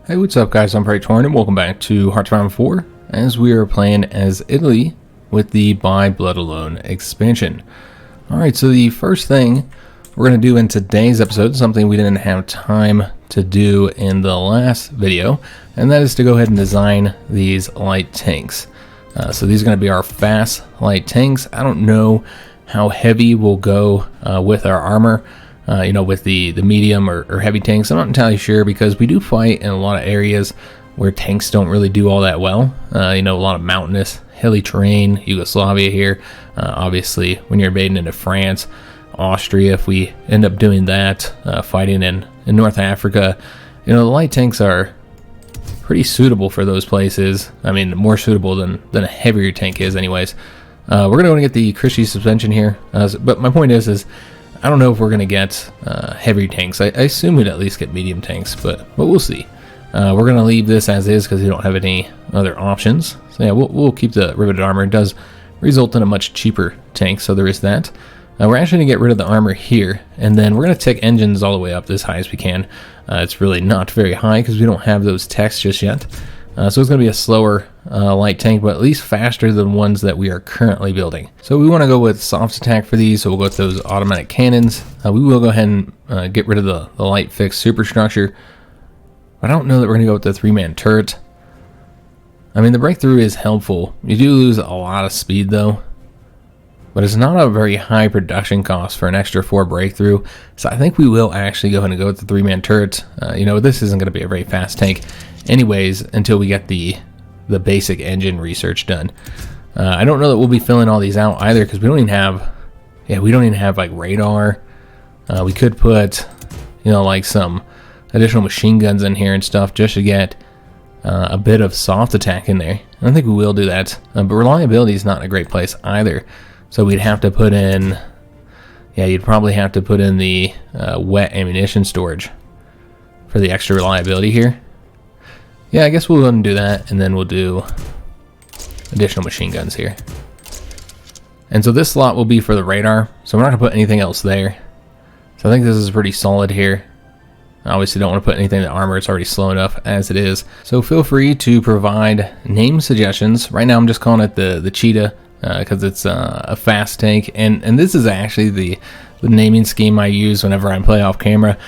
Hey, what's up guys, I'm Praetorian and welcome back to Hearts 4 as we are playing as Italy with the Buy Blood Alone expansion. Alright, so the first thing we're going to do in today's episode, something we didn't have time to do in the last video, and that is to go ahead and design these light tanks. So these are going to be our fast light tanks. I don't know how heavy we'll go with our armor. With the medium or heavy tanks. I'm not entirely sure because we do fight in a lot of areas where tanks don't really do all that well. A lot of mountainous, hilly terrain, Yugoslavia here. Obviously, when you're invading into France, Austria, if we end up doing that, fighting in North Africa, the light tanks are pretty suitable for those places. I mean, more suitable than a heavier tank is anyways. We're going to go and get the Christie suspension here. But my point is I don't know if we're going to get heavy tanks. I assume we'd at least get medium tanks, but we'll see. We're going to leave this as is because we don't have any other options. So yeah, we'll keep the riveted armor. It does result in a much cheaper tank, so there is that. We're actually going to get rid of the armor here, and then we're going to tick engines all the way up as high as we can. It's really not very high because we don't have those techs just yet. So it's going to be a slower light tank, but at least faster than ones that we are currently building. So we want to go with soft attack for these, so we'll go with those automatic cannons. We will go ahead and get rid of the light fixed superstructure. But I don't know that we're going to go with the 3-man turret. I mean, the breakthrough is helpful. You do lose a lot of speed though, but it's not a very high production cost for an extra 4 breakthrough. So I think we will actually go ahead and go with the 3-man turret. This isn't going to be a very fast tank anyways until we get the basic engine research done. I don't know that we'll be filling all these out either because we don't even have like radar. We could put like some additional machine guns in here and stuff just to get a bit of soft attack in there. I don't think we will do that, but reliability is not in a great place either. So we'd have to put in, you'd probably have to put in the wet ammunition storage for the extra reliability here. Yeah, I guess we'll go and do that, and then we'll do additional machine guns here. And so this slot will be for the radar, so we're not going to put anything else there. So I think this is pretty solid here. I obviously don't want to put anything in the armor, it's already slow enough as it is. So feel free to provide name suggestions. Right now I'm just calling it the Cheetah, because it's a fast tank, and this is actually the naming scheme I use whenever I play off camera.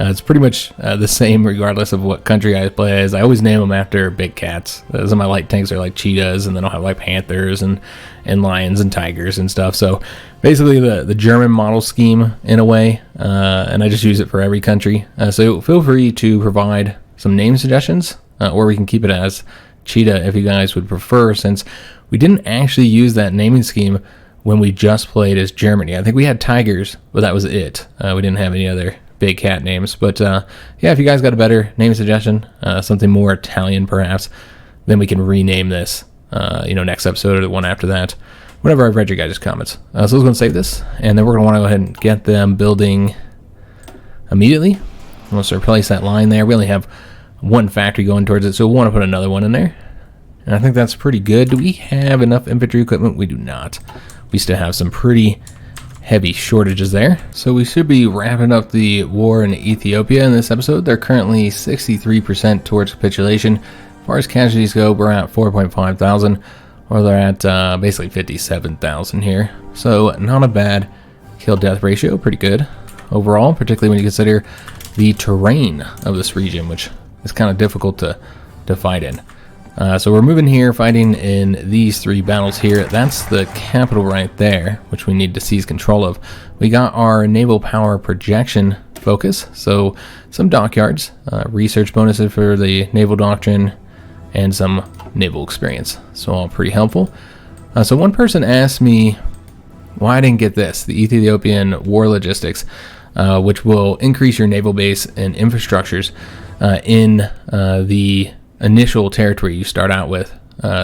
It's pretty much the same regardless of what country I play as. I always name them after big cats. Some of my light tanks are like cheetahs, and then I'll have like panthers and lions and tigers and stuff. So basically the German model scheme in a way, and I just use it for every country. So feel free to provide some name suggestions, or we can keep it as Cheetah if you guys would prefer, since we didn't actually use that naming scheme when we just played as Germany. I think we had tigers, but that was it. We didn't have any other big cat names. But if you guys got a better name suggestion, something more Italian perhaps, then we can rename this next episode or the one after that, whenever I've read your guys' comments. So I was going to save this, and then we're going to want to go ahead and get them building immediately. Let's replace that line there. We only have one factory going towards it, so we'll want to put another one in there. And I think that's pretty good. Do we have enough infantry equipment? We do not. We still have some pretty heavy shortages there. So we should be wrapping up the war in Ethiopia in this episode. They're currently 63% towards capitulation. As far as casualties go, we're at 4.5 thousand, or they're at basically 57,000 here. So not a bad kill-death ratio, pretty good overall, particularly when you consider the terrain of this region, which is kind of difficult to fight in. So we're moving here, fighting in these 3 battles here. That's the capital right there, which we need to seize control of. We got our naval power projection focus, so some dockyards, research bonuses for the naval doctrine, and some naval experience. So all pretty helpful. So one person asked me why I didn't get this, the Ethiopian war logistics, which will increase your naval base and infrastructures in the initial territory you start out with.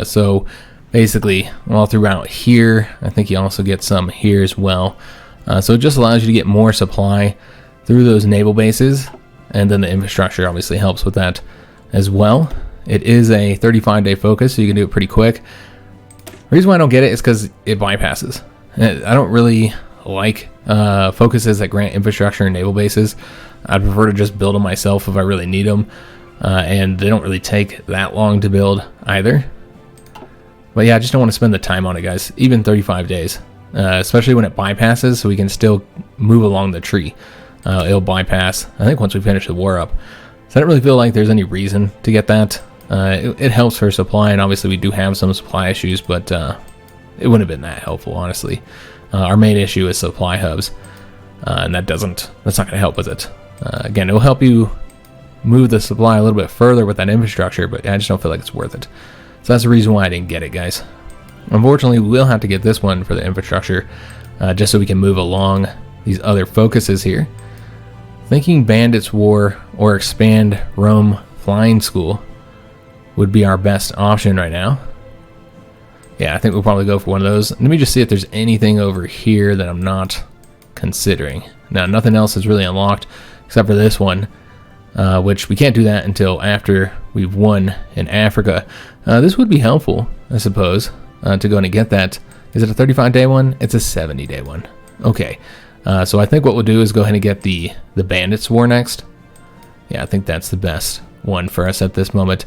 So basically all throughout here, I think you also get some here as well. So it just allows you to get more supply through those naval bases, and then the infrastructure obviously helps with that as well. It is a 35-day focus, so you can do it pretty quick. The reason why I don't get it is because it bypasses. I don't really like focuses that grant infrastructure and naval bases. I'd prefer to just build them myself if I really need them. and they don't really take that long to build either. But yeah, I just don't want to spend the time on it, guys. Even 35 days, especially when it bypasses, so we can still move along the tree. It'll bypass, I think, once we finish the war up. So I don't really feel like there's any reason to get that. It helps for supply, and obviously we do have some supply issues, but it wouldn't have been that helpful, honestly. Our main issue is supply hubs, and that's not going to help with it. Again, it will help you move the supply a little bit further with that infrastructure, but I just don't feel like it's worth it. So that's the reason why I didn't get it, guys. Unfortunately, we will have to get this one for the infrastructure, just so we can move along these other focuses here. Thinking Bandits War or expand Rome Flying School would be our best option right now. Yeah, I think we'll probably go for one of those. Let me just see if there's anything over here that I'm not considering. Now, nothing else is really unlocked except for this one, which we can't do that until after we've won in Africa. This would be helpful, I suppose, to go in and get that. Is it a 35-day one? It's a 70-day one. Okay, so I think what we'll do is go ahead and get the Bandits War next. Yeah, I think that's the best one for us at this moment.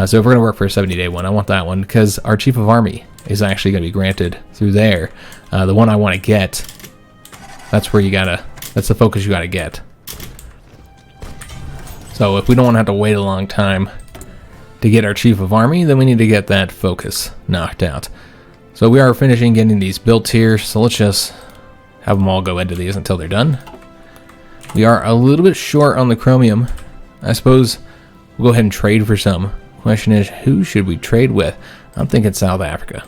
So if we're going to work for a 70-day one, I want that one because our Chief of Army is actually going to be granted through there. The one I want to get, that's the focus you gotta get. So if we don't want to have to wait a long time to get our Chief of Army, then we need to get that focus knocked out. So we are finishing getting these built here, so let's just have them all go into these until they're done. We are a little bit short on the chromium. I suppose we'll go ahead and trade for some. Question is, who should we trade with? I'm thinking South Africa,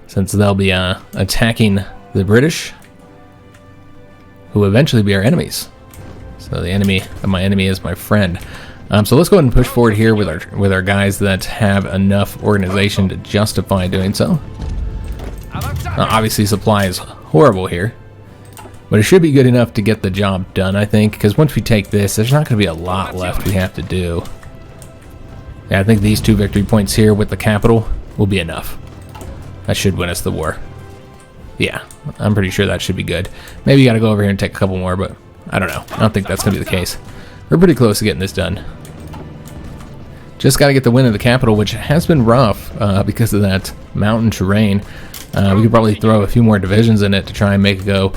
since they'll be attacking the British, who will eventually be our enemies. So the enemy of my enemy is my friend. So let's go ahead and push forward here with our guys that have enough organization to justify doing so. Obviously supply is horrible here, but it should be good enough to get the job done, I think, because once we take this, there's not going to be a lot left we have to do. Yeah, I think these 2 victory points here with the capital will be enough. That should win us the war. Yeah, I'm pretty sure that should be good. Maybe you got to go over here and take a couple more, but I don't know. I don't think that's going to be the case. We're pretty close to getting this done. Just got to get the win of the capital, which has been rough because of that mountain terrain. We could probably throw a few more divisions in it to try and make it go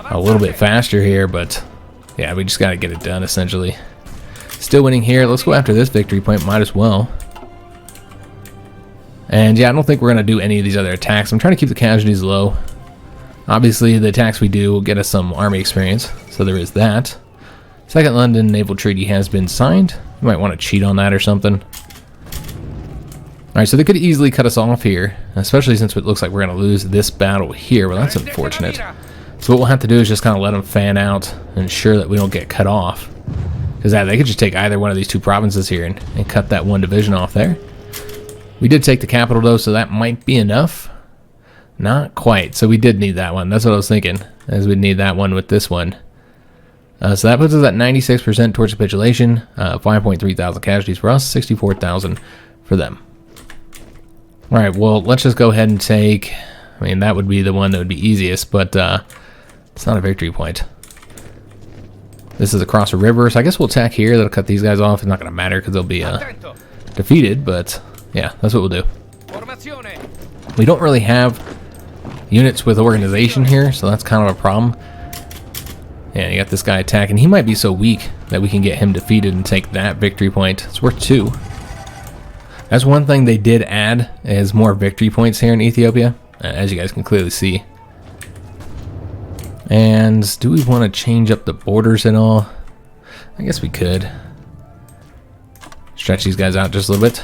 a little bit faster here, but yeah, we just got to get it done, essentially. Still winning here. Let's go after this victory point. Might as well. And yeah, I don't think we're going to do any of these other attacks. I'm trying to keep the casualties low. Obviously, the attacks we do will get us some army experience, so there is that. Second London Naval Treaty has been signed. You might want to cheat on that or something. Alright, so they could easily cut us off here, especially since it looks like we're going to lose this battle here. Well, that's unfortunate. So what we'll have to do is just kind of let them fan out and ensure that we don't get cut off. Because they could just take either one of these 2 provinces here and cut that 1 division off there. We did take the capital, though, so that might be enough. Not quite. So we did need that one. That's what I was thinking, as we'd need that one with this one. So that puts us at 96% towards capitulation. 5.3 thousand casualties for us, 64,000 for them. Alright, well, let's just go ahead and take... I mean, that would be the one that would be easiest, but it's not a victory point. This is across a river, so I guess we'll attack here. That'll cut these guys off. It's not going to matter because they'll be defeated, but yeah, that's what we'll do. We don't really have units with organization here, so that's kind of a problem. Yeah, you got this guy attacking. He might be so weak that we can get him defeated and take that victory point. It's worth 2. That's one thing they did add, is more victory points here in Ethiopia, as you guys can clearly see. And do we want to change up the borders at all? I guess we could. Stretch these guys out just a little bit.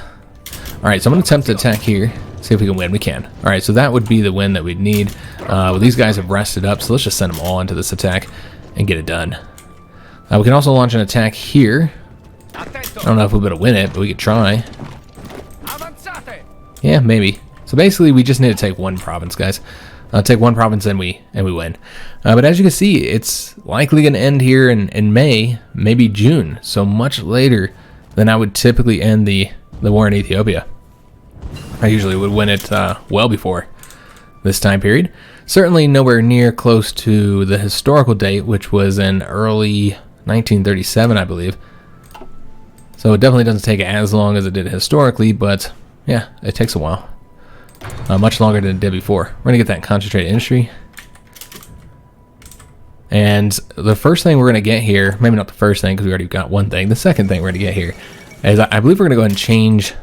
Alright, so I'm going to attempt to attack here. See if we can win. We can. Alright, so that would be the win that we'd need. Well, these guys have rested up, so let's just send them all into this attack and get it done. We can also launch an attack here. I don't know if we're going to win it, but we could try. Yeah, maybe. So basically, we just need to take 1 province, guys. Take 1 province and we win. But as you can see, it's likely going to end here in May, maybe June. So much later than I would typically end the war in Ethiopia. I usually would win it well before this time period. Certainly nowhere near close to the historical date, which was in early 1937, I believe. So it definitely doesn't take as long as it did historically, but yeah, it takes a while. Much longer than it did before. We're going to get that concentrated industry. And the first thing we're going to get here, maybe not the first thing because we already got one thing. The second thing we're going to get here is I believe we're going to go ahead and change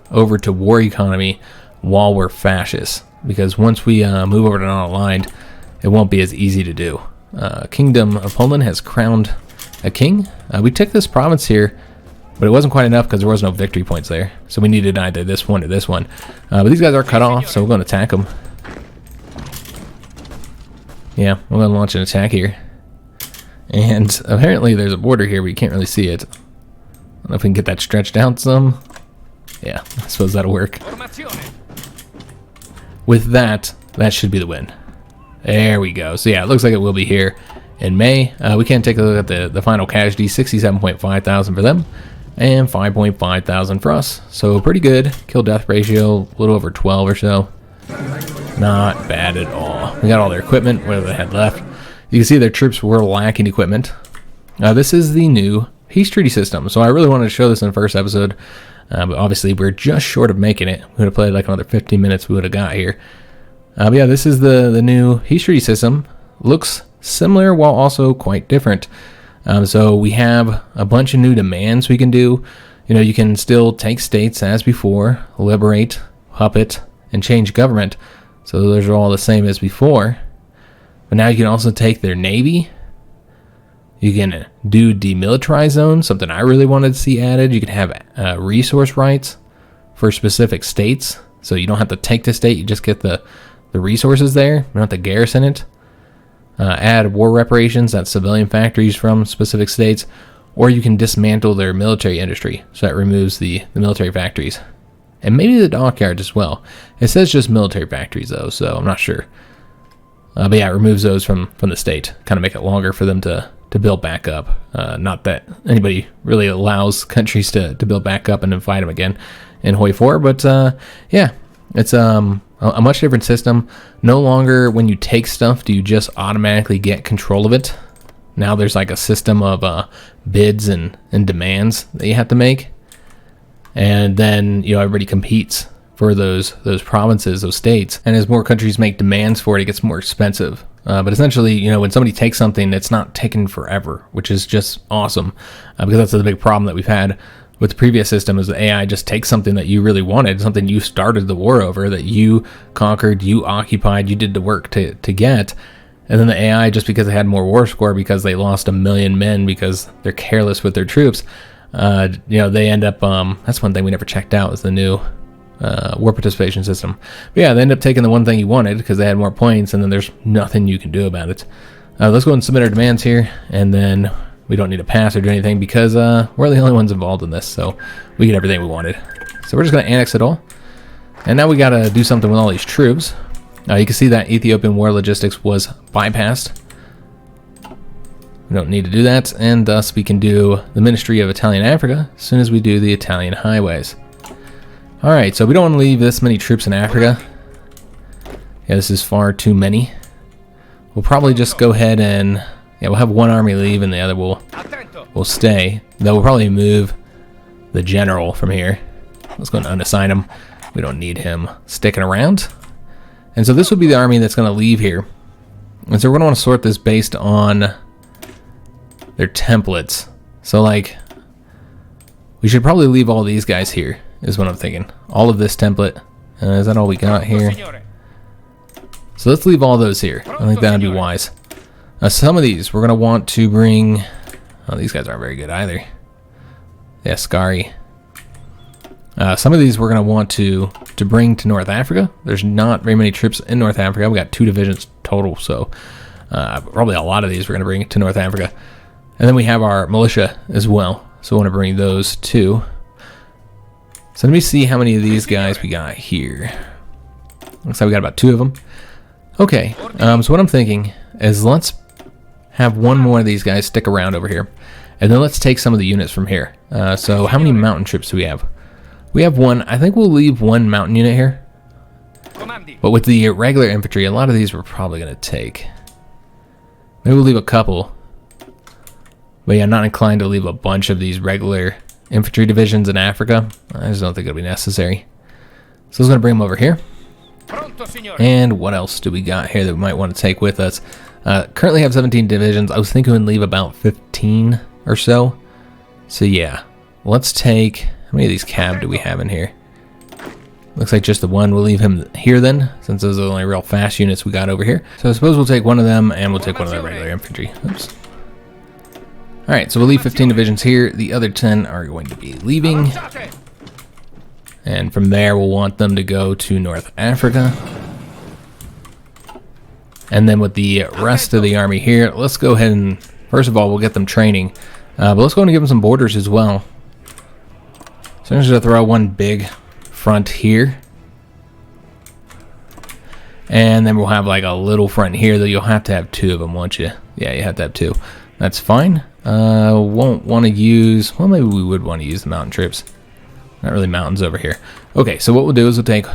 over to war economy while we're fascist. Because once we move over to unaligned, it won't be as easy to do. Kingdom of Poland has crowned a king. We took this province here, but it wasn't quite enough because there was no victory points there. So we needed either this one or this one. But these guys are cut off, so we're going to attack them. Yeah, we're going to launch an attack here. And apparently there's a border here, but you can't really see it. I don't know if we can get that stretched out some. Yeah, I suppose that'll work. With that, that should be the win. There we go. So yeah, it looks like it will be here in May. We can take a look at the final casualty, 67.5 thousand for them, and 5.5 thousand for us. So pretty good. Kill death ratio, a little over 12 or so. Not bad at all. We got all their equipment, whatever they had left. You can see their troops were lacking equipment. This is the new peace treaty system. So I really wanted to show this in the first episode, but obviously we're just short of making it. We would have played like another 15 minutes we would have got here. But yeah, this is the new peace treaty system. Looks similar while also quite different. So we have a bunch of new demands we can do. You know, you can still take states as before, liberate, puppet, and change government. So those are all the same as before. But now you can also take their navy. You can do demilitarized zones, something I really wanted to see added. You can have resource rights for specific states. So you don't have to take the state, you just get the resources there. You don't have to garrison it. Add war reparations at civilian factories from specific states. Or you can dismantle their military industry. So that removes the military factories. And maybe the dockyards as well. It says just military factories though, so I'm not sure. But yeah, it removes those from the state. Kind of make it longer for them to build back up. Not that anybody really allows countries to build back up and then fight them again in HOI4. But yeah, it's a much different system. No longer when you take stuff do you just automatically get control of it. Now there's like a system of bids and demands that you have to make. And then, you know, everybody competes for those provinces, those states. And as more countries make demands for it, it gets more expensive. But essentially, you know, when somebody takes something, it's not taken forever, which is just awesome. Because that's the big problem that we've had with the previous system is the AI just takes something that you really wanted, something you started the war over, that you conquered, you occupied, you did the work to get. And then the AI, just because they had more war score, because they lost 1 million men because they're careless with their troops, you know, they end up, that's one thing we never checked out, is the new war participation system. But yeah, they end up taking the one thing you wanted because they had more points, and then there's nothing you can do about it. Let's go and submit our demands here, and then we don't need to pass or do anything because we're the only ones involved in this, so we get everything we wanted. So we're just going to annex it all. And now we got to do something with all these troops. You can see that Ethiopian war logistics was bypassed. We don't need to do that, and thus we can do the Ministry of Italian Africa as soon as we do the Italian highways. Alright, so we don't want to leave this many troops in Africa. Yeah, this is far too many. We'll probably just go ahead and, yeah, we'll have one army leave and the other will stay. Though we'll probably move the general from here. Let's go and unassign him. We don't need him sticking around. And so this would be the army that's going to leave here. And so we're going to want to sort this based on their templates. So like, we should probably leave all these guys here, is what I'm thinking. All of this template. Is that all we got here? So let's leave all those here. I think that would be wise. Some of these we're going to want to bring... Oh, these guys aren't very good either. Yeah, Scary. Some of these we're going to want to bring to North Africa. There's not very many troops in North Africa. We got 2 divisions total, so probably a lot of these we're going to bring to North Africa. And then we have our militia as well, so we want to bring those too. So let me see how many of these guys we got here. Looks like we got about 2 of them. Okay, so what I'm thinking is let's have one more of these guys stick around over here, and then let's take some of the units from here. So how many mountain troops do we have? We have 1. I think we'll leave 1 mountain unit here. But with the regular infantry, a lot of these we're probably going to take. Maybe we'll leave a couple. But yeah, I'm not inclined to leave a bunch of these regular infantry divisions in Africa. I just don't think it'll be necessary. So I was going to bring them over here. And what else do we got here that we might want to take with us? Currently have 17 divisions. I was thinking we'd leave about 15 or so. So yeah, let's take, how many of these cab do we have in here? Looks like just the one. We'll leave him here then, since those are the only real fast units we got over here. So I suppose we'll take one of them, and we'll take one of the regular infantry. Oops. Alright, so we'll leave 15 divisions here. The other 10 are going to be leaving. And from there, we'll want them to go to North Africa. And then with the rest of the army here, let's go ahead and, first of all, we'll get them training. But let's go ahead and give them some borders as well. So I'm just going to throw one big front here. And then we'll have like a little front here, though you'll have to have two of them, won't you? Yeah, you have to have two. That's fine. Won't want to use, well, maybe we would want to use the mountain troops. Not really mountains over here. Okay, so what we'll do is we'll take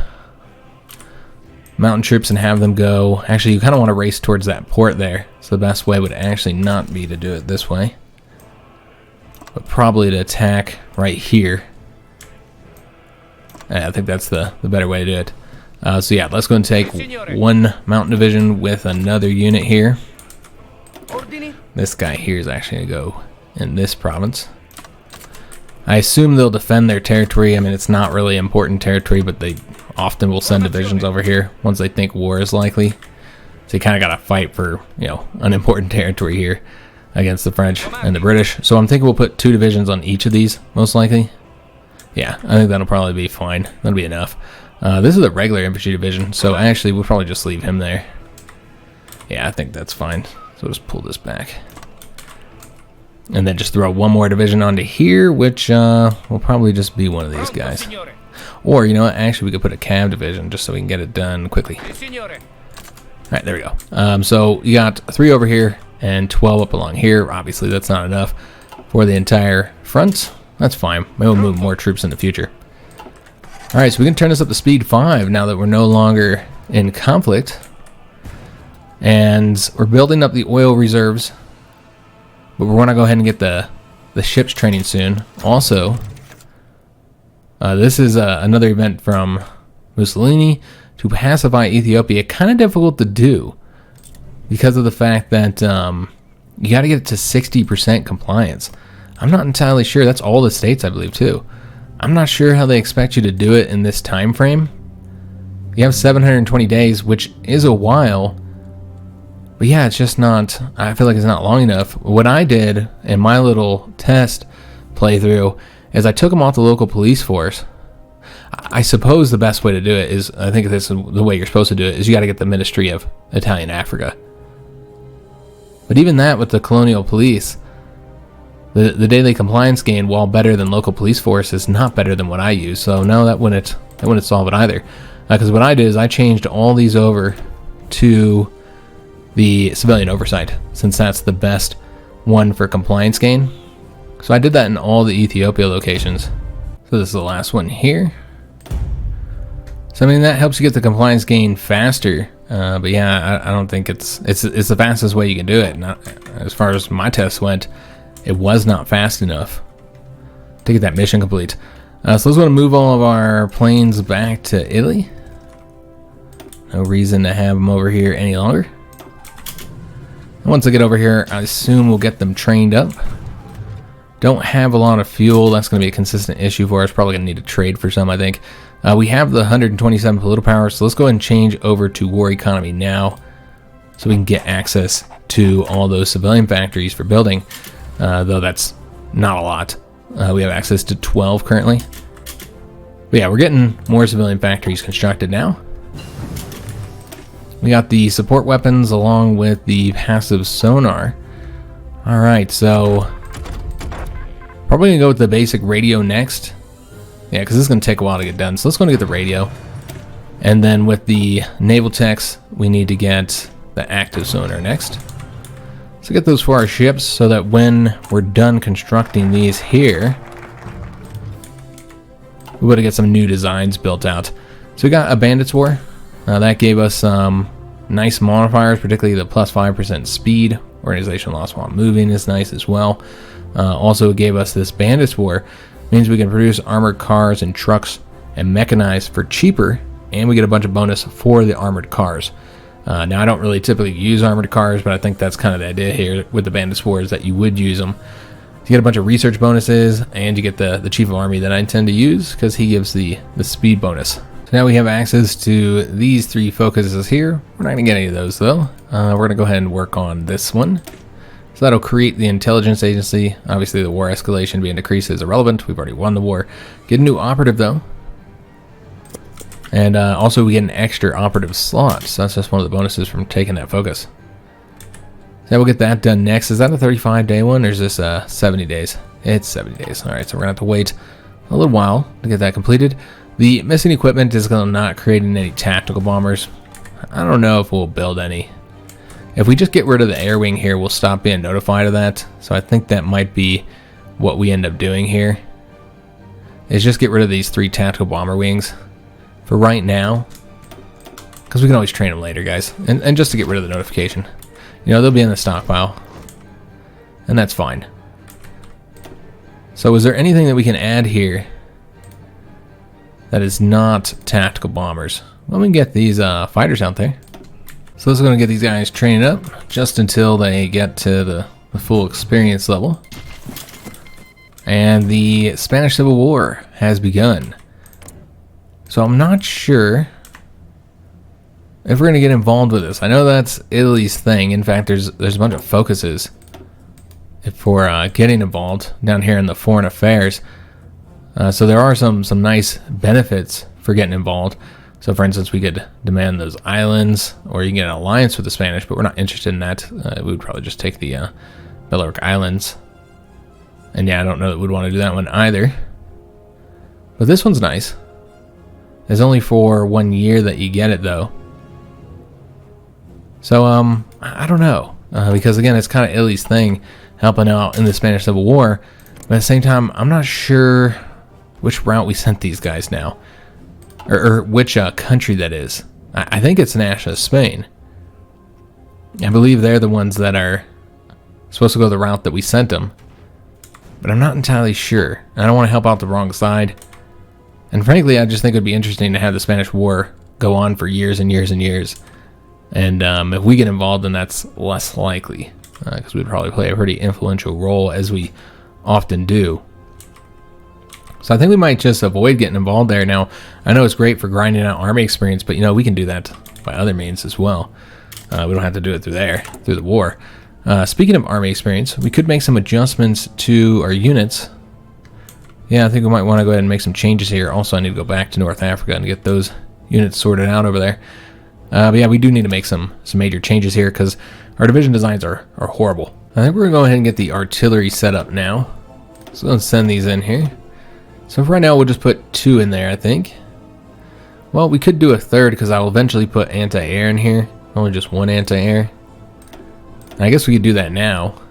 mountain troops and have them go. Actually, you kind of want to race towards that port there. So the best way would actually not be to do it this way, but probably to attack right here. I think that's the better way to do it. So yeah, let's go and take one mountain division with another unit here. This guy here is actually going to go in this province. I assume they'll defend their territory. I mean, it's not really important territory, but they often will send divisions over here once they think war is likely. So you kind of got to fight for, you know, unimportant territory here against the French and the British. So I'm thinking we'll put 2 divisions on each of these, most likely. Yeah, I think that'll probably be fine. That'll be enough. This is a regular infantry division, so actually we'll probably just leave him there. Yeah, I think that's fine. So we'll just pull this back. And then just throw one more division onto here, which will probably just be one of these guys. Or, you know what, actually we could put a cav division just so we can get it done quickly. Alright, there we go. So you got 3 over here and 12 up along here. Obviously that's not enough for the entire front. That's fine. Maybe we'll move more troops in the future. Alright, so we can turn this up to speed 5 now that we're no longer in conflict. And we're building up the oil reserves. But we want to go ahead and get the ships training soon. Also, this is another event from Mussolini to pacify Ethiopia. Kind of difficult to do because of the fact that you got to get it to 60% compliance. I'm not entirely sure. That's all the states, I believe, too. I'm not sure how they expect you to do it in this time frame. You have 720 days, which is a while. But yeah, it's just not, I feel like it's not long enough. What I did in my little test playthrough is I took them off the local police force. I suppose the best way to do it is, I think this is the way you're supposed to do it, is you got to get the Ministry of Italian Africa. But even that with the colonial police, the daily compliance gain, while better than local police force, is not better than what I use. So no, that wouldn't solve it either. Because what I did is I changed all these over to the civilian oversight, since that's the best one for compliance gain. So I did that in all the Ethiopia locations. So this is the last one here. So I mean, that helps you get the compliance gain faster. But yeah, I don't think it's the fastest way you can do it. Not, as far as my test went, it was not fast enough to get that mission complete. So let's go and move all of our planes back to Italy. No reason to have them over here any longer. Once I get over here, I assume we'll get them trained up. Don't have a lot of fuel. That's going to be a consistent issue for us. Probably going to need to trade for some, I think. We have the 127 political power, so let's go ahead and change over to war economy now so we can get access to all those civilian factories for building, though that's not a lot. We have access to 12 currently. But yeah, we're getting more civilian factories constructed now. We got the support weapons along with the passive sonar. Alright, so probably gonna go with the basic radio next. Yeah, because this is gonna take a while to get done. So let's go and get the radio. And then with the naval techs, we need to get the active sonar next. So get those for our ships so that when we're done constructing these here, we would get some new designs built out. So we got a bandits war. That gave us some nice modifiers, particularly the plus 5% speed. Organization loss while moving is nice as well. Also, it gave us this bandits war, Means we can produce armored cars and trucks and mechanize for cheaper, and we get a bunch of bonus for the armored cars. Now, I don't really typically use armored cars, but I think that's kind of the idea here with the Bandit Wars, that you would use them. You get a bunch of research bonuses, and you get the Chief of Army that I intend to use because he gives the speed bonus. So now we have access to these 3 focuses here. We're not going to get any of those, though. We're going to go ahead and work on this one. So that'll create the intelligence agency. Obviously, the war escalation being decreased is irrelevant. We've already won the war. Get a new operative, though. And also we get an extra operative slot. So that's just one of the bonuses from taking that focus. So we'll get that done next. Is that a 35-day one, or is this 70 days? It's 70 days. All right, so we're going to have to wait a little while to get that completed. The missing equipment is going to not creating any tactical bombers. I don't know if we'll build any. If we just get rid of the air wing here, we'll stop being notified of that. So I think that might be what we end up doing here, is just get rid of these 3 tactical bomber wings for right now, because we can always train them later, guys, and just to get rid of the notification. You know, they'll be in the stockpile, and that's fine. So is there anything that we can add here that is not tactical bombers? Well, we can get these fighters out there. So this is going to get these guys trained up just until they get to the full experience level. And the Spanish Civil War has begun. So I'm not sure if we're going to get involved with this. I know that's Italy's thing. In fact, there's a bunch of focuses for getting involved down here in the foreign affairs. So there are some nice benefits for getting involved. So for instance, we could demand those islands, or you can get an alliance with the Spanish, but we're not interested in that. We would probably just take the Balearic Islands. And yeah, I don't know that we'd want to do that one either. But this one's nice. It's only for 1 year that you get it, though. So, I don't know. Because again, it's kind of Italy's thing, helping out in the Spanish Civil War. But at the same time, I'm not sure which route we sent these guys now. Or which country that is. I think it's National Spain. I believe they're the ones that are supposed to go the route that we sent them. But I'm not entirely sure. I don't want to help out the wrong side. And frankly, I just think it would be interesting to have the Spanish War go on for years and years and years. And if we get involved, then that's less likely. Because we'd probably play a pretty influential role, as we often do. So I think we might just avoid getting involved there. Now, I know it's great for grinding out army experience, but you know, we can do that by other means as well. We don't have to do it through the war. Speaking of army experience, we could make some adjustments to our units. Yeah, I think we might want to go ahead and make some changes here. Also, I need to go back to North Africa and get those units sorted out over there. But yeah, we do need to make some major changes here, because our division designs are horrible. I think we're going to go ahead and get the artillery set up now. So let's send these in here. So for right now, we'll just put 2 in there, I think. Well, we could do a third, because I will eventually put anti-air in here. Only just 1 anti-air. I guess we could do that now.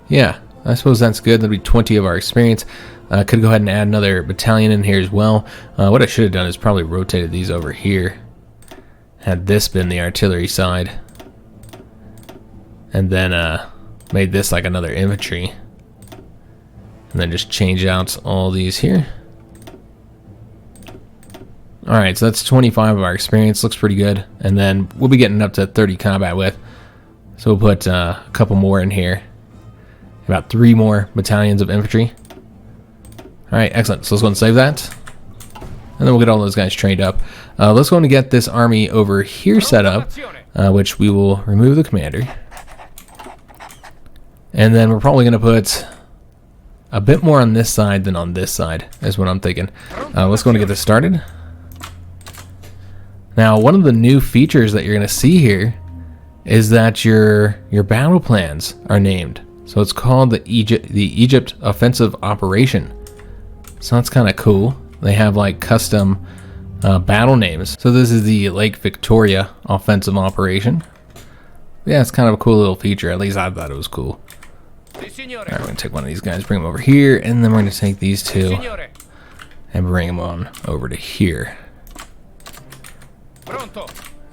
Yeah, I suppose that's good. That'll be 20 of our experience. Could go ahead and add another battalion in here as well. What I should have done is probably rotated these over here. Had this been the artillery side. And then made this like another infantry. And then just change out all these here. Alright, so that's 25 of our experience. Looks pretty good. And then we'll be getting up to 30 combat with. So we'll put a couple more in here. About 3 more battalions of infantry. Alright, excellent. So let's go and save that. And then we'll get all those guys trained up. Let's go and get this army over here set up, which we will remove the commander. And then we're probably going to put a bit more on this side than on this side, is what I'm thinking. Let's go and get this started. Now, one of the new features that you're going to see here is that your battle plans are named. So it's called the Egypt Offensive Operation. So that's kind of cool. They have like custom battle names. So this is the Lake Victoria Offensive Operation. Yeah, it's kind of a cool little feature. At least I thought it was cool. Alright, we're going to take one of these guys, bring them over here, and then we're going to take these 2 and bring them on over to here.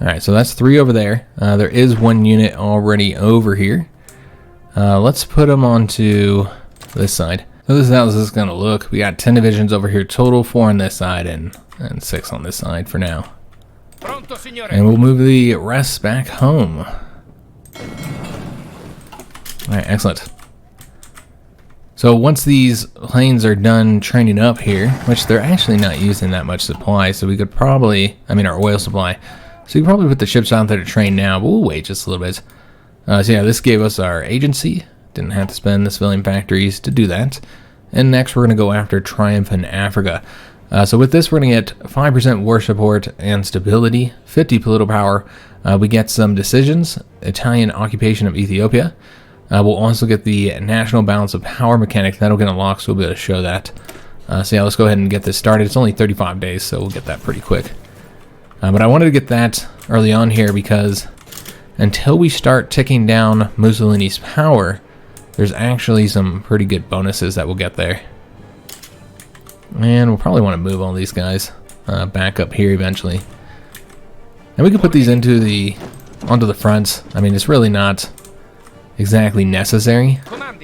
Alright, so that's 3 over there. There is 1 unit already over here. Let's put them onto this side. So this is how this is going to look. We got 10 divisions over here total, 4 on this side and 6 on this side for now. And we'll move the rest back home. Alright, excellent. So once these planes are done training up here, which they're actually not using that much supply, so we could probably, our oil supply, so we could probably put the ships out there to train now, but we'll wait just a little bit. So yeah, this gave us our agency. Didn't have to spend the civilian factories to do that. And next we're going to go after Triumph in Africa. So with this, we're going to get 5% war support and stability, 50 political power. We get some decisions, Italian occupation of Ethiopia. We'll also get the national balance of power mechanic. That'll get unlocked, so we'll be able to show that. So yeah, let's go ahead and get this started. It's only 35 days, so we'll get that pretty quick. But I wanted to get that early on here because until we start ticking down Mussolini's power, there's actually some pretty good bonuses that we'll get there. And we'll probably want to move all these guys back up here eventually. And we can put these onto the fronts. It's really not exactly necessary. But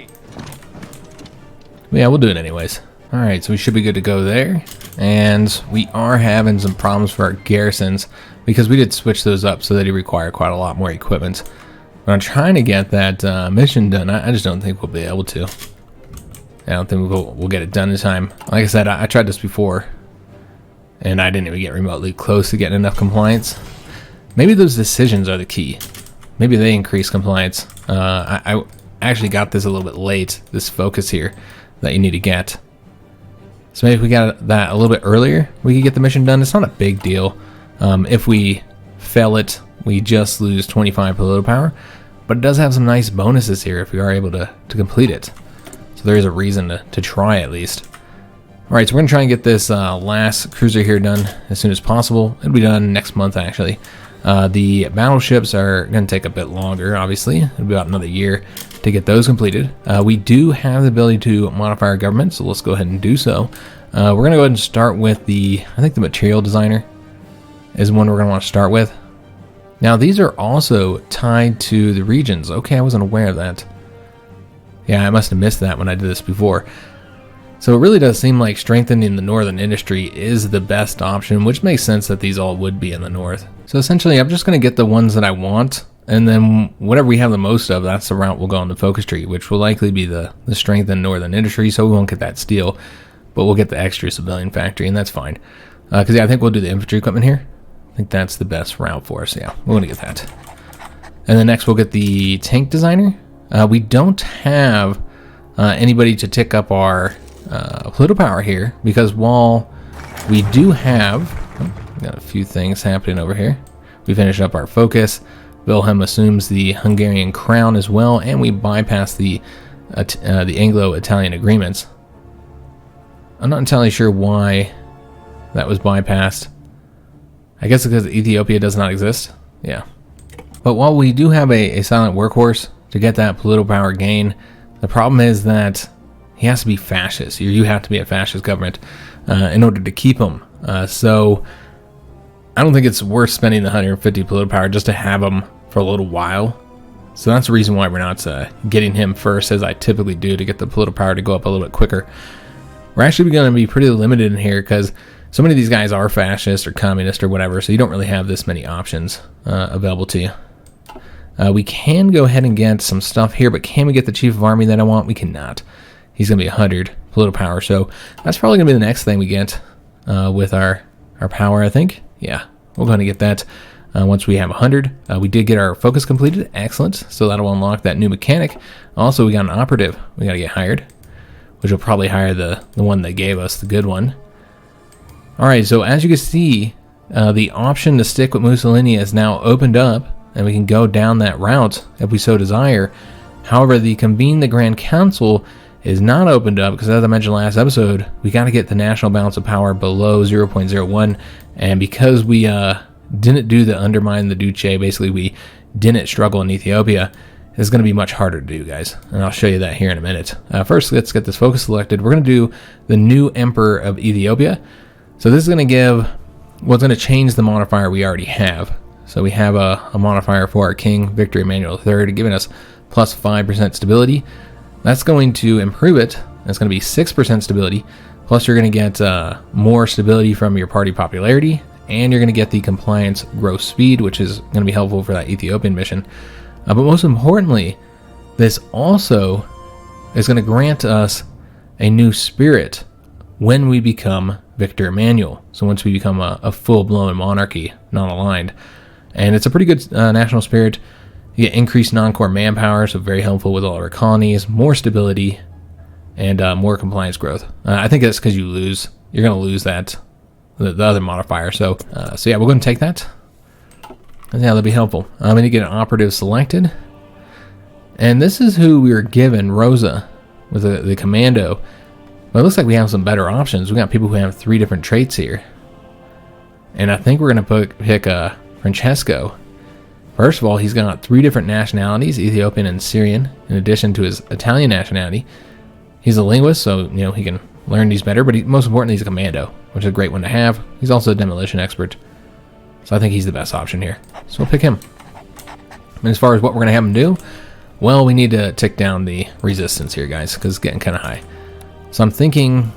yeah, we'll do it anyways. Alright, so we should be good to go there. And we are having some problems for our garrisons because we did switch those up so that they require quite a lot more equipment. But I'm trying to get that mission done. I just don't think we'll be able to. I don't think we'll get it done in time. Like I said, I tried this before, and I didn't even get remotely close to getting enough compliance. Maybe those decisions are the key. Maybe they increase compliance. I actually got this a little bit late, this focus here, that you need to get. So maybe if we got that a little bit earlier, we could get the mission done. It's not a big deal. If we fail it, we just lose 25 political power, but it does have some nice bonuses here if we are able to complete it. So there is a reason to try at least. Alright, so we're going to try and get this last cruiser here done as soon as possible. It'll be done next month actually. The battleships are going to take a bit longer, obviously. It'll be about another year to get those completed. We do have the ability to modify our government, so let's go ahead and do so. We're going to go ahead and start with the material designer is one we're going to want to start with. Now these are also tied to the regions. Okay, I wasn't aware of that. Yeah, I must have missed that when I did this before. So it really does seem like strengthening the northern industry is the best option, which makes sense that these all would be in the north. So essentially, I'm just going to get the ones that I want, and then whatever we have the most of, that's the route we'll go on the focus tree, which will likely be the strengthened northern industry, so we won't get that steel, but we'll get the extra civilian factory, and that's fine. Because yeah, I think we'll do the infantry equipment here. I think that's the best route for us, yeah, we're going to get that. And then next we'll get the tank designer. We don't have anybody to tick up our political power here, because while we do have got a few things happening over here. We finish up our focus. Wilhelm assumes the Hungarian crown as well, and we bypass the Anglo-Italian agreements. I'm not entirely sure why that was bypassed. I guess because Ethiopia does not exist. Yeah. But while we do have a silent workhorse to get that political power gain, the problem is that he has to be fascist. You have to be a fascist government in order to keep him. So I don't think it's worth spending the 150 political power just to have him for a little while. So that's the reason why we're not getting him first, as I typically do, to get the political power to go up a little bit quicker. We're actually going to be pretty limited in here because so many of these guys are fascist or communist or whatever, so you don't really have this many options available to you. We can go ahead and get some stuff here, but can we get the chief of army that I want? We cannot. He's going to be 100 political power, so that's probably going to be the next thing we get with our power, I think. Yeah, we're going to get that once we have 100. We did get our focus completed. Excellent. So that'll unlock that new mechanic. Also, we got an operative we got to get hired, which will probably hire the one they gave us, the good one. All right, so as you can see, the option to stick with Mussolini is now opened up, and we can go down that route if we so desire. However, the Convene the Grand Council is not opened up because, as I mentioned last episode, we got to get the national balance of power below 0.01, and because we didn't do the undermine the Duce, basically we didn't struggle in Ethiopia, it's going to be much harder to do, guys, and I'll show you that here in a minute. First, let's get this focus selected. We're going to do the new Emperor of Ethiopia. So this is going to give, well, it's going to change the modifier we already have. So we have a modifier for our King Victor Emmanuel III, giving us plus 5% stability. That's going to improve it It's going to be 6% stability, plus you're going to get more stability from your party popularity, and you're going to get the compliance growth speed, which is going to be helpful for that Ethiopian mission. But most importantly, this also is going to grant us a new spirit when we become Victor Emmanuel. So once we become a full-blown monarchy, non-aligned. And it's a pretty good national spirit. You get increased non-core manpower, so very helpful with all our colonies, more stability, and more compliance growth. I think that's because you're going to lose that, the other modifier. So yeah, we're going to take that. And yeah, that'll be helpful. I'm going to get an operative selected. And this is who we were given, Rosa, with the commando. But it looks like we have some better options. We got people who have 3 different traits here. And I think we're going to pick Francesco. First of all, he's got 3 different nationalities, Ethiopian and Syrian, in addition to his Italian nationality. He's a linguist, so he can learn these better, but most importantly, he's a commando, which is a great one to have. He's also a demolition expert, so I think he's the best option here. So we'll pick him. And as far as what we're going to have him do, well, we need to tick down the resistance here, guys, because it's getting kind of high. So I'm thinking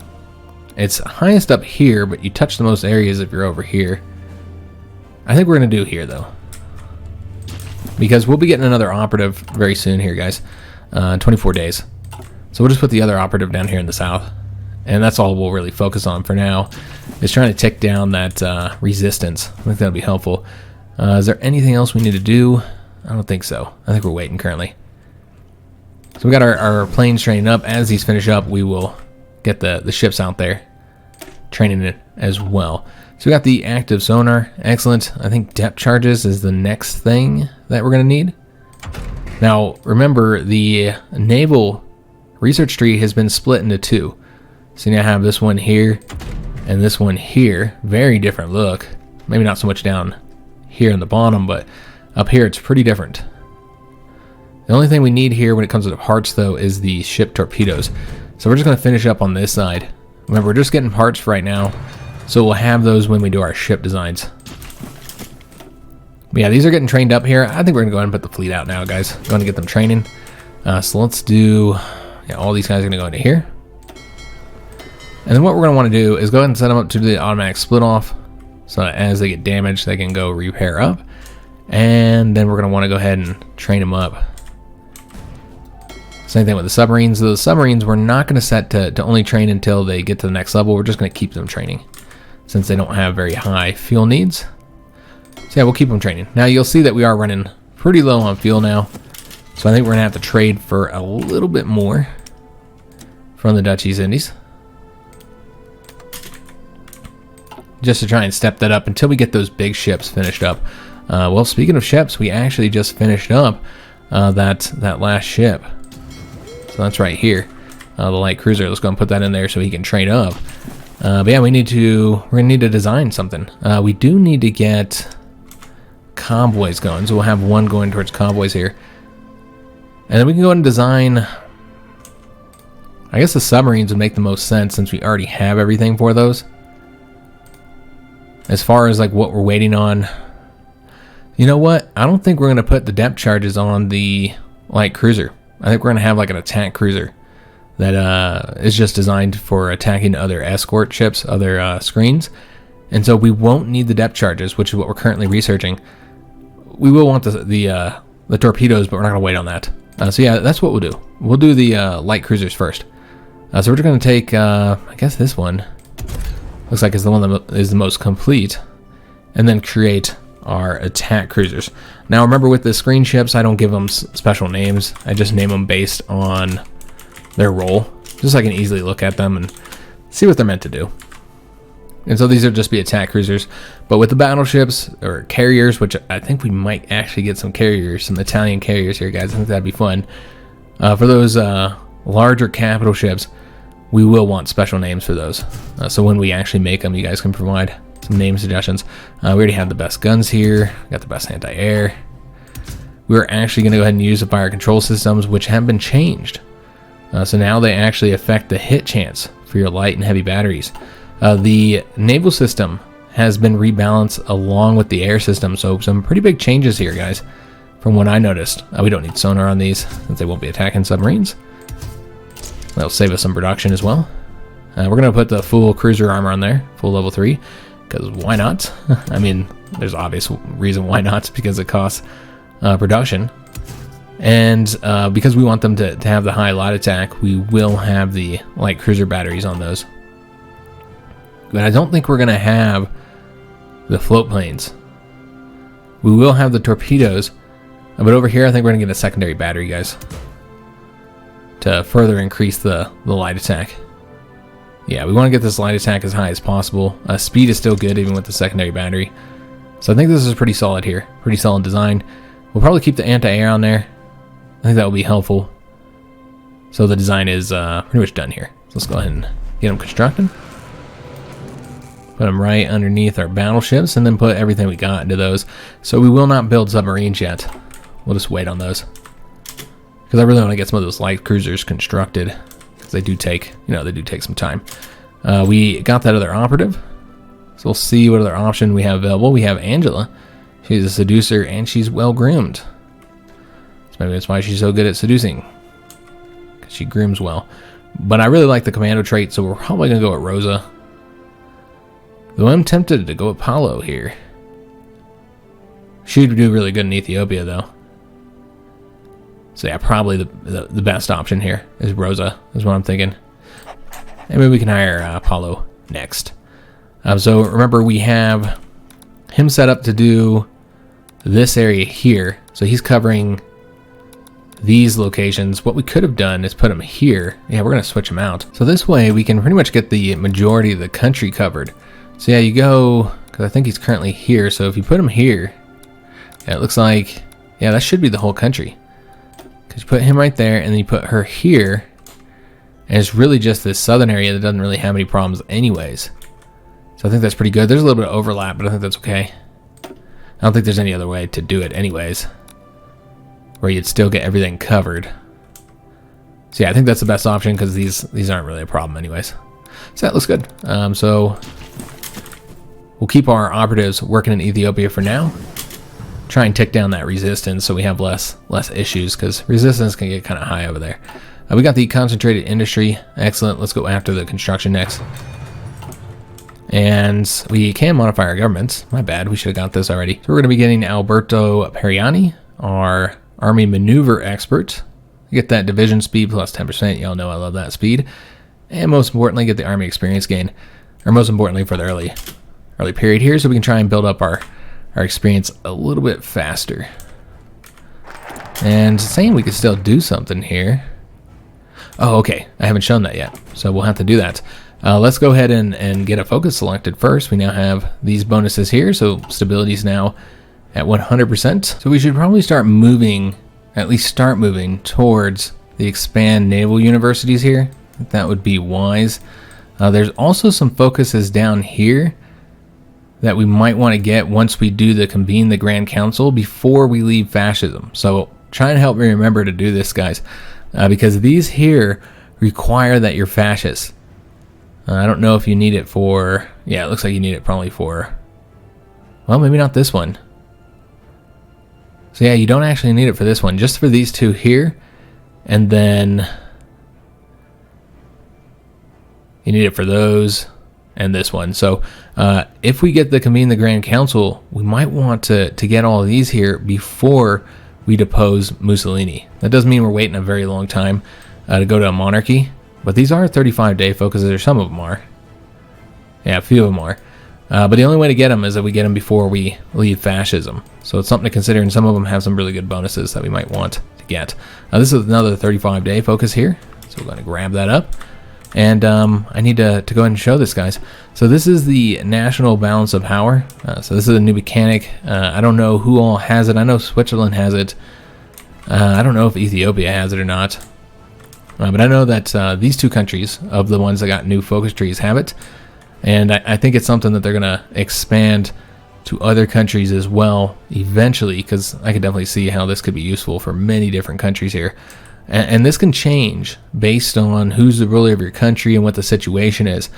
it's highest up here, but you touch the most areas if you're over here. I think we're going to do here, though, because we'll be getting another operative very soon here, guys, 24 days. So we'll just put the other operative down here in the south, and that's all we'll really focus on for now, is trying to tick down that resistance. I think that'll be helpful. Is there anything else we need to do? I don't think so. I think we're waiting currently. So we got our planes training up. As these finish up, we will get the ships out there training it as well. So we got the active sonar. Excellent. I think depth charges is the next thing that we're going to need. Now, remember, the naval research tree has been split into 2. So you now have this one here and this one here. Very different look. Maybe not so much down here in the bottom, but up here it's pretty different. The only thing we need here when it comes to parts, though, is the ship torpedoes. So we're just going to finish up on this side. Remember, we're just getting parts for right now, so we'll have those when we do our ship designs. But yeah, these are getting trained up here. I think we're going to go ahead and put the fleet out now, guys. Going to get them training. So let's do... Yeah, all these guys are going to go into here. And then what we're going to want to do is go ahead and set them up to do the automatic split off. So that as they get damaged, they can go repair up. And then we're going to want to go ahead and train them up. Same thing with the submarines. The submarines we're not going to set to only train until they get to the next level. We're just going to keep them training, since they don't have very high fuel needs. So yeah, we'll keep them training. Now you'll see that we are running pretty low on fuel now. So I think we're going to have to trade for a little bit more from the Dutch East Indies, just to try and step that up until we get those big ships finished up. Well, speaking of ships, we actually just finished up that last ship. So that's right here, the light cruiser. Let's go and put that in there so he can train up. But yeah, we're going to need to design something. We do need to get convoys going, so we'll have one going towards convoys here. And then we can go and design, I guess the submarines would make the most sense since we already have everything for those. As far as like what we're waiting on, you know what? I don't think we're going to put the depth charges on the light cruiser. I think we're going to have like an attack cruiser that is just designed for attacking other escort ships, other screens. And so we won't need the depth charges, which is what we're currently researching. We will want the torpedoes, but we're not going to wait on that. So yeah, that's what we'll do. We'll do the light cruisers first. So we're just going to take, I guess this one looks like it's the one that is the most complete, and then create our attack cruisers. Now remember, with the screen ships, I don't give them special names. I just name them based on their role, just so I can easily look at them and see what they're meant to do. And so these will just be attack cruisers. But with the battleships or carriers, which I think we might actually get some carriers, some Italian carriers here, guys. I think that'd be fun. For those larger capital ships, we will want special names for those. So when we actually make them, you guys can provide some name suggestions. We already have the best guns here. Got the best anti-air. We're actually going to go ahead and use the fire control systems, which have been changed. So now they actually affect the hit chance for your light and heavy batteries. The naval system has been rebalanced along with the air system, so some pretty big changes here, guys, from what I noticed. We don't need sonar on these, since they won't be attacking submarines. That'll save us some production as well. We're going to put the full cruiser armor on there, full level 3, because why not? I mean, there's obvious reason why not, because it costs production. And because we want them to have the high light attack, we will have the light cruiser batteries on those. But I don't think we're going to have the float planes. We will have the torpedoes, but over here I think we're going to get a secondary battery, guys, to further increase the light attack. Yeah, we want to get this light attack as high as possible. Speed is still good even with the secondary battery. So I think this is pretty solid here. Pretty solid design. We'll probably keep the anti-air on there. I think that will be helpful. So the design is pretty much done here. So let's go ahead and get them constructed. Put them right underneath our battleships and then put everything we got into those. So we will not build submarines yet. We'll just wait on those. Because I really want to get some of those light cruisers constructed. Because they do take, they do take some time. We got that other operative. So we'll see what other option we have available. We have Angela. She's a seducer and she's well groomed. So maybe that's why she's so good at seducing. Because she grooms well. But I really like the commando trait, so we're probably going to go with Rosa. Though I'm tempted to go with Paulo here. She'd do really good in Ethiopia, though. So yeah, probably the best option here is Rosa, is what I'm thinking. And maybe we can hire Paulo next. So remember, we have him set up to do this area here. So he's covering these locations. What we could have done is put him here. Yeah, we're going to switch him out. So this way we can pretty much get the majority of the country covered. So yeah, you go, because I think he's currently here. So if you put him here, yeah, it looks like, yeah, that should be the whole country. Because you put him right there and then you put her here. And it's really just this southern area that doesn't really have any problems anyways. So I think that's pretty good. There's a little bit of overlap, but I think that's okay. I don't think there's any other way to do it anyways, where you'd still get everything covered. So yeah, I think that's the best option because these aren't really a problem anyways. So that looks good. So we'll keep our operatives working in Ethiopia for now. Try and tick down that resistance so we have less issues, because resistance can get kind of high over there. We got the concentrated industry. Excellent. Let's go after the construction next. And we can modify our governments. My bad, we should have got this already. So we're going to be getting Alberto Periani, our army maneuver expert. Get that division speed plus 10%. Y'all know I love that speed. And most importantly, get the army experience gain. Or most importantly, for the early period here, so we can try and build up our experience a little bit faster. And saying we could still do something here. Oh, okay. I haven't shown that yet, so we'll have to do that. Let's go ahead and get a focus selected first. We now have these bonuses here, so stability is now at 100%. So we should probably start moving, at least start moving towards the expand naval universities here. I think that would be wise. There's also some focuses down here that we might want to get once we do the convene the Grand Council before we leave fascism. So try and help me remember to do this, guys, because these here require that you're fascist. I don't know if you need it for, yeah, it looks like you need it probably for, well, maybe not this one. So yeah, you don't actually need it for this one, just for these two here, and then you need it for those and this one. So if we get the convene the Grand Council, we might want to get all of these here before we depose Mussolini. That doesn't mean we're waiting a very long time to go to a monarchy. But these are 35-day focuses, or some of them are. Yeah, a few of them are. But the only way to get them is that we get them before we leave fascism. So it's something to consider, and some of them have some really good bonuses that we might want to get. This is another 35-day focus here. So we're going to grab that up. And I need to go ahead and show this, guys. So this is the national balance of power. So this is a new mechanic. I don't know who all has it. I know Switzerland has it. I don't know if Ethiopia has it or not. But I know that these two countries, of the ones that got new focus trees, have it. And I think it's something that they're going to expand to other countries as well eventually, because I could definitely see how this could be useful for many different countries here. And this can change based on who's the ruler of your country and what the situation is.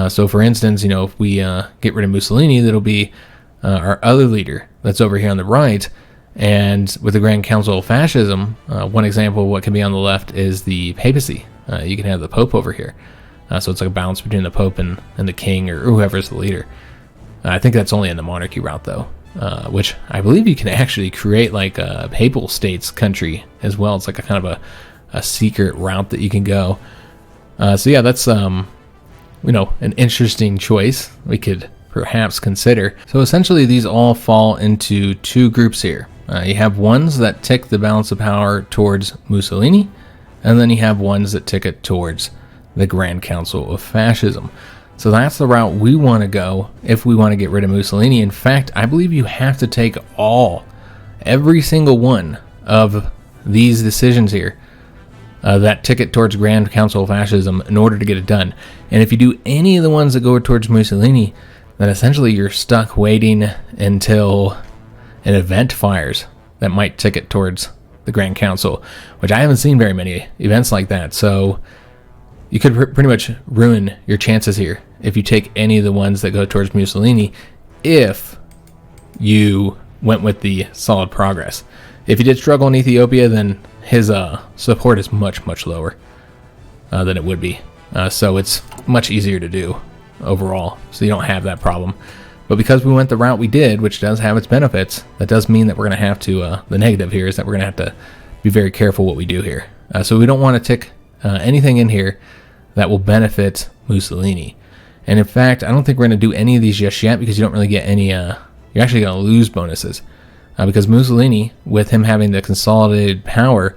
So for instance, if we get rid of Mussolini, that'll be our other leader that's over here on the right. And with the Grand Council of Fascism, one example of what can be on the left is the papacy. you can have the Pope over here. So it's like a balance between the Pope and the King, or whoever's the leader. I think that's only in the monarchy route, though, which I believe you can actually create like a papal states country as well. It's like a kind of a secret route that you can go. So yeah, that's an interesting choice we could perhaps consider. So essentially, these all fall into two groups here. You have ones that tick the balance of power towards Mussolini, and then you have ones that tick it towards the Grand Council of Fascism. So that's the route we want to go if we want to get rid of Mussolini. In fact, I believe you have to take every single one of these decisions here that ticket towards Grand Council of Fascism in order to get it done. And if you do any of the ones that go towards Mussolini, then essentially you're stuck waiting until an event fires that might ticket towards the Grand Council, which I haven't seen very many events like that. So you could pretty much ruin your chances here if you take any of the ones that go towards Mussolini if you went with the solid progress. If you did struggle in Ethiopia, then his support is much, much lower than it would be. So it's much easier to do overall, so you don't have that problem. But because we went the route we did, which does have its benefits, that does mean that we're going to have to, the negative here is that we're going to have to be very careful what we do here. So we don't want to tick anything in here that will benefit Mussolini. And in fact, I don't think we're going to do any of these just yet, because you don't really get any, you're actually going to lose bonuses. Because Mussolini, with him having the consolidated power,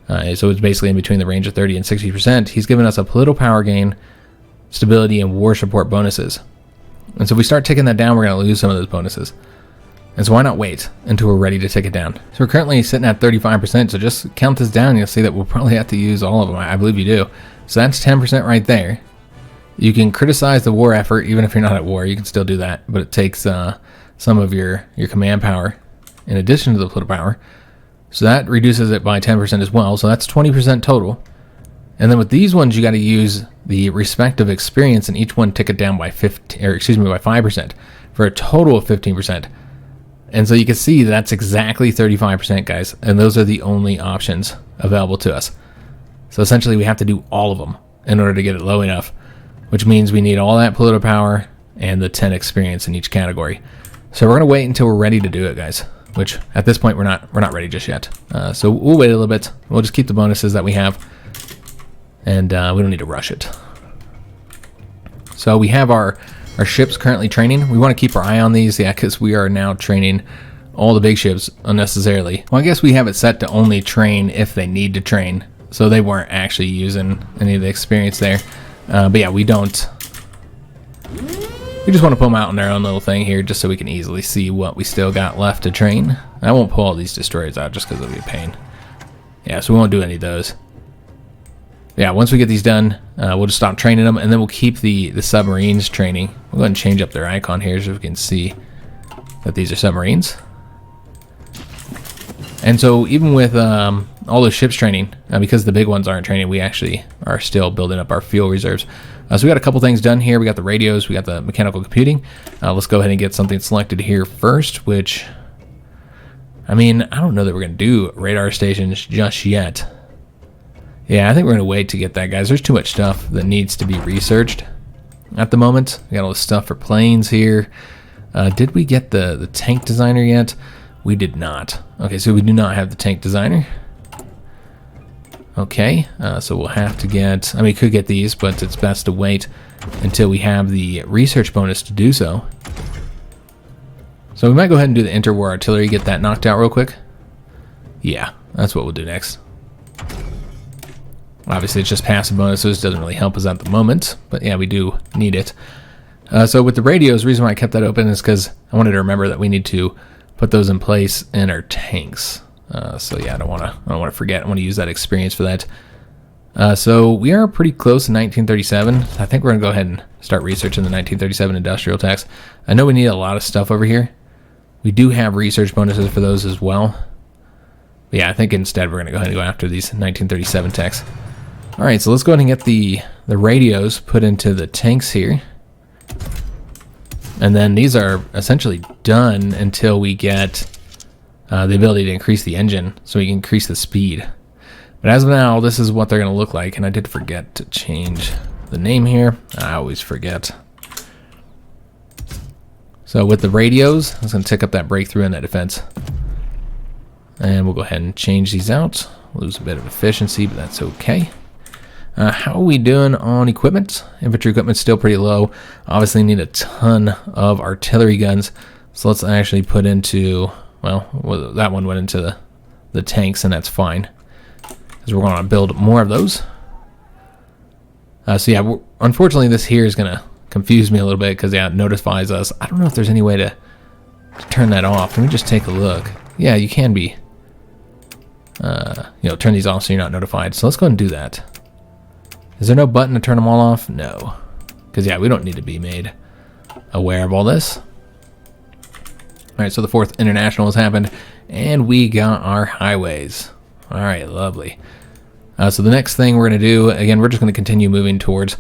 so it's basically in between the range of 30 and 60%, he's given us a political power gain, stability, and war support bonuses. And so if we start taking that down, we're going to lose some of those bonuses. And so why not wait until we're ready to take it down? So we're currently sitting at 35%, so just count this down, you'll see that we'll probably have to use all of them. I believe you do. So that's 10% right there. You can criticize the war effort, even if you're not at war, you can still do that, but it takes some of your command power in addition to the political power. So that reduces it by 10% as well, so that's 20% total. And then with these ones, you got to use the respective experience, and each one tick it down by 5% for a total of 15%. And so you can see that's exactly 35%, guys, and those are the only options available to us. So essentially, we have to do all of them in order to get it low enough, which means we need all that political power and the 10 experience in each category. So we're gonna wait until we're ready to do it, guys. Which at this point we're not ready just yet. So we'll wait a little bit. We'll just keep the bonuses that we have, and we don't need to rush it. So we have our ships currently training. We want to keep our eye on these, yeah, because we are now training all the big ships unnecessarily. Well, I guess we have it set to only train if they need to train, so they weren't actually using any of the experience there. But yeah, we don't. We just want to put them out on their own little thing here, just so we can easily see what we still got left to train. I won't pull all these destroyers out just because it'll be a pain. Yeah, so we won't do any of those. Yeah, once we get these done, we'll just stop training them, and then we'll keep the submarines training. We'll go ahead and change up their icon here so we can see that these are submarines. And so even with all those ships training, because the big ones aren't training, we actually are still building up our fuel reserves. So we got a couple things done here. We got the radios, we got the mechanical computing. Let's go ahead and get something selected here first, which, I mean, I don't know that we're going to do radar stations just yet. Yeah, I think we're going to wait to get that, guys. There's too much stuff that needs to be researched at the moment. We got all this stuff for planes here. Did we get the tank designer yet? We did not. Okay, so we do not have the tank designer. Okay, so we'll have to get, I mean, we could get these, but it's best to wait until we have the research bonus to do so. So we might go ahead and do the interwar artillery, get that knocked out real quick. Yeah, that's what we'll do next. Obviously, it's just passive bonuses, doesn't really help us at the moment, but yeah, we do need it. So with the radios, the reason why I kept that open is because I wanted to remember that we need to put those in place in our tanks. So yeah, I don't want to forget. I want to use that experience for that. So we are pretty close to 1937. I think we're gonna go ahead and start researching the 1937 industrial tax. I know we need a lot of stuff over here. We do have research bonuses for those as well. But yeah, I think instead we're gonna go ahead and go after these 1937 techs. All right, so let's go ahead and get the radios put into the tanks here. And then these are essentially done until we get the ability to increase the engine, so we can increase the speed. But as of now, this is what they're going to look like. And I did forget to change the name here. I always forget. So with the radios, it's going to tick up that breakthrough in that defense. And we'll go ahead and change these out. Lose a bit of efficiency, but that's okay. How are we doing on equipment? Infantry equipment's still pretty low. Obviously need a ton of artillery guns. So let's actually put into, well, that one went into the tanks, and that's fine. Because we're going to build more of those. So yeah, unfortunately this here is going to confuse me a little bit because yeah, it notifies us. I don't know if there's any way to turn that off. Let me just take a look. Yeah, you can be, you know, turn these off so you're not notified. So let's go ahead and do that. Is there no button to turn them all off? No. Because yeah, we don't need to be made aware of all this. Alright, so the 4th International has happened, and we got our highways. Alright, lovely. So the next thing we're going to do, again, we're just going to continue moving towards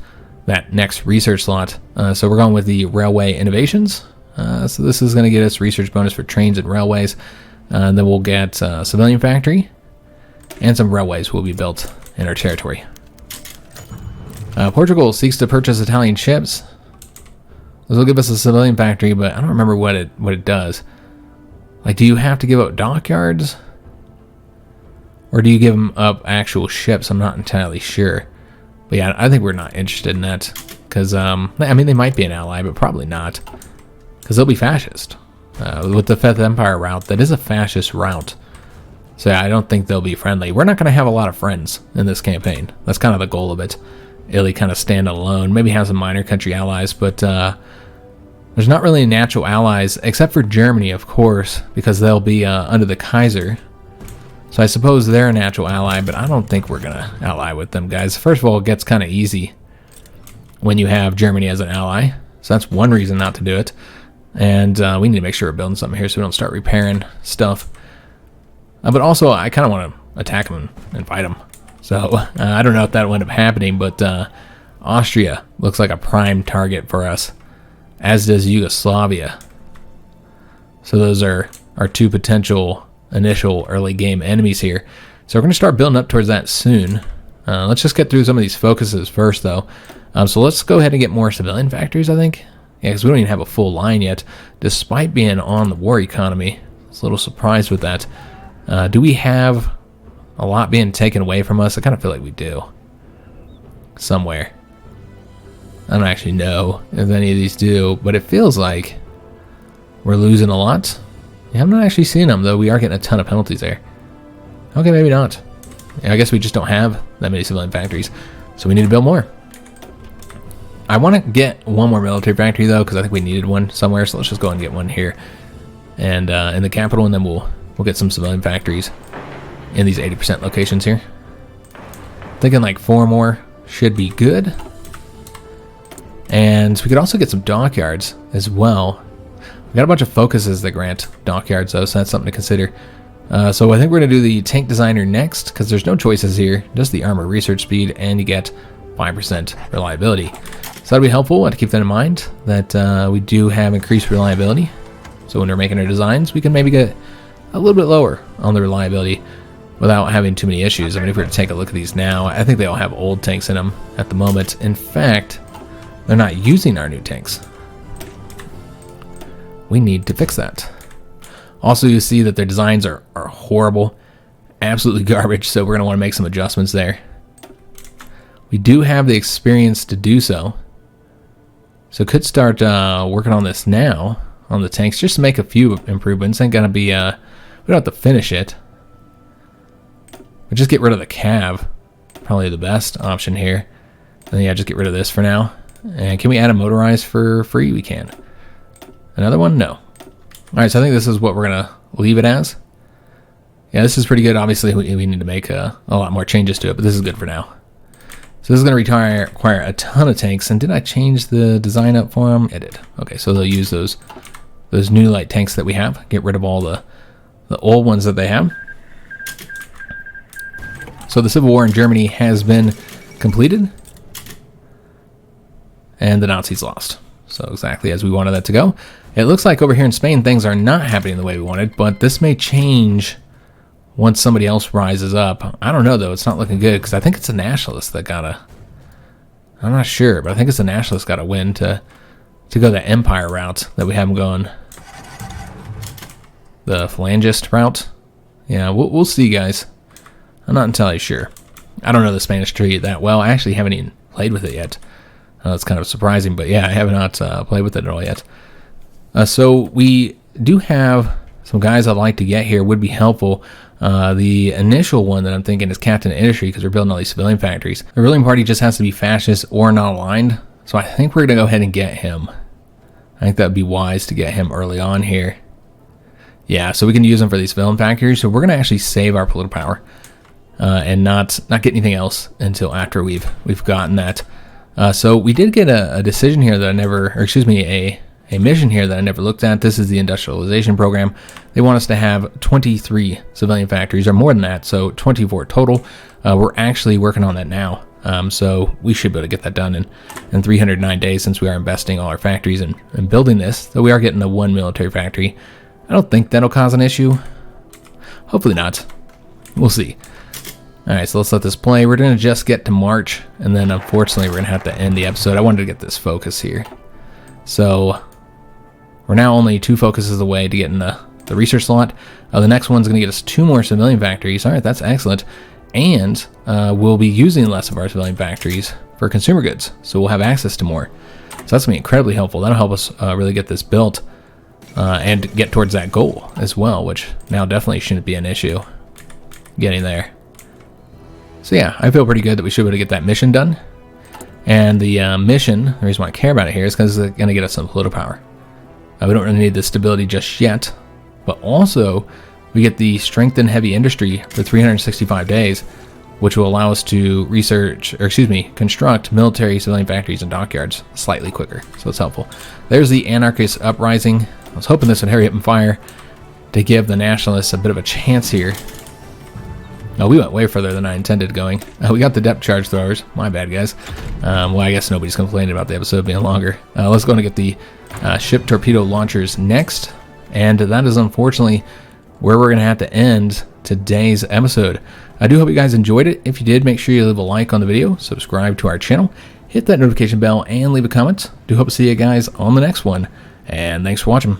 that next research slot. So we're going with the railway innovations. So this is going to get us research bonus for trains and railways. And then we'll get civilian factory, and some railways will be built in our territory. Portugal seeks to purchase Italian ships. This will give us a civilian factory, but I don't remember what it does. Like, do you have to give up dockyards? Or do you give them up actual ships? I'm not entirely sure. But yeah, I think we're not interested in that. Because, I mean, they might be an ally, but probably not. Because they'll be fascist. With the 5th Empire route, that is a fascist route. So yeah, I don't think they'll be friendly. We're not going to have a lot of friends in this campaign. That's kind of the goal of it. Italy kind of stand alone. Maybe have some minor country allies, but there's not really natural allies, except for Germany, of course, because they'll be under the Kaiser. So I suppose they're a natural ally, but I don't think we're going to ally with them, guys. First of all, it gets kind of easy when you have Germany as an ally. So that's one reason not to do it. And we need to make sure we're building something here so we don't start repairing stuff. But also, I kind of want to attack them and fight them. So I don't know if that will end up happening, but Austria looks like a prime target for us, as does Yugoslavia. So those are our 2 potential initial early game enemies here. So we're going to start building up towards that soon. Let's just get through some of these focuses first, though. So let's go ahead and get more civilian factories, I think. Yeah, because we don't even have a full line yet, despite being on the war economy. I was a little surprised with that. Do we have a lot being taken away from us? I kind of feel like we do. Somewhere. I don't actually know if any of these do, but it feels like we're losing a lot. Yeah, I'm not actually seeing them, though. We are getting a ton of penalties there. Okay, maybe not. Yeah, I guess we just don't have that many civilian factories, so we need to build more. I want to get one more military factory, though, because I think we needed one somewhere, so let's just go ahead and get one here. And in the capital, and then we'll get some civilian factories in these 80% locations here. Thinking like 4 more should be good. And we could also get some dockyards as well. We got a bunch of focuses that grant dockyards, though, so that's something to consider. So I think we're going to do the tank designer next, because there's no choices here. Just the armor research speed, and you get 5% reliability. So that'll be helpful to keep that in mind, that we do have increased reliability. So when we're making our designs, we can maybe get a little bit lower on the reliability without having too many issues. I mean, if we were to take a look at these now, I think they all have old tanks in them at the moment. In fact, they're not using our new tanks. We need to fix that. Also, you see that their designs are horrible, absolutely garbage, so we're going to want to make some adjustments there. We do have the experience to do so, so could start working on this now, on the tanks, just to make a few improvements. Ain't going to be, we don't have to finish it. But just get rid of the cav, probably the best option here. And yeah, just get rid of this for now. And can we add a motorized for free? We can. Another one? No. Alright, so I think this is what we're going to leave it as. Yeah, this is pretty good. Obviously, we need to make a lot more changes to it, but this is good for now. So this is going to require a ton of tanks. And did I change the design up for them? I did. Okay, so they'll use those new light tanks that we have. Get rid of all the old ones that they have. So the Civil War in Germany has been completed. And the Nazis lost. So exactly as we wanted that to go. It looks like over here in Spain things are not happening the way we wanted, but this may change once somebody else rises up. I don't know, though. It's not looking good, because I think it's a nationalist that got a... I'm not sure, but I think it's a nationalist got to win to go the empire route that we have them going. The phalangist route. Yeah, we'll see, guys. I'm not entirely sure. I don't know the Spanish tree that well. I actually haven't even played with it yet. That's kind of surprising, but yeah, I have not played with it at all yet. So we do have some guys I'd like to get here. Would be helpful. The initial one that I'm thinking is Captain of Industry, because we're building all these civilian factories. The ruling party just has to be fascist or not aligned, so I think we're going to go ahead and get him. I think that would be wise to get him early on here. Yeah, so we can use him for these civilian factories, so we're going to actually save our political power and not get anything else until after we've gotten that. So we did get a decision here that I never, or excuse me, a mission here that I never looked at. This is the Industrialization program. They want us to have 23 civilian factories, or more than that, so 24 total. We're actually working on that now. So we should be able to get that done in 309 days, since we are investing all our factories in building this. So we are getting the one military factory. I don't think that'll cause an issue. Hopefully not. We'll see. Alright, so let's let this play. We're going to just get to March, and then unfortunately we're going to have to end the episode. I wanted to get this focus here. So we're now only 2 focuses away to get in the research slot. The next one's going to get us 2 more civilian factories. Alright, that's excellent. And we'll be using less of our civilian factories for consumer goods, so we'll have access to more. So that's going to be incredibly helpful. That'll help us really get this built and get towards that goal as well, which now definitely shouldn't be an issue getting there. So yeah, I feel pretty good that we should be able to get that mission done. And the mission, the reason why I care about it here is because it's going to get us some political power. We don't really need the stability just yet, but also we get the strengthened heavy industry for 365 days, which will allow us to construct military civilian factories and dockyards slightly quicker. So it's helpful. There's the anarchist uprising. I was hoping this would hurry up and fire to give the nationalists a bit of a chance here. Oh, we went way further than I intended going. We got the depth charge throwers. My bad, guys. Well, I guess nobody's complaining about the episode being longer. Let's go and get the ship torpedo launchers next. And that is unfortunately where we're going to have to end today's episode. I do hope you guys enjoyed it. If you did, make sure you leave a like on the video, subscribe to our channel, hit that notification bell, and leave a comment. Do hope to see you guys on the next one. And thanks for watching.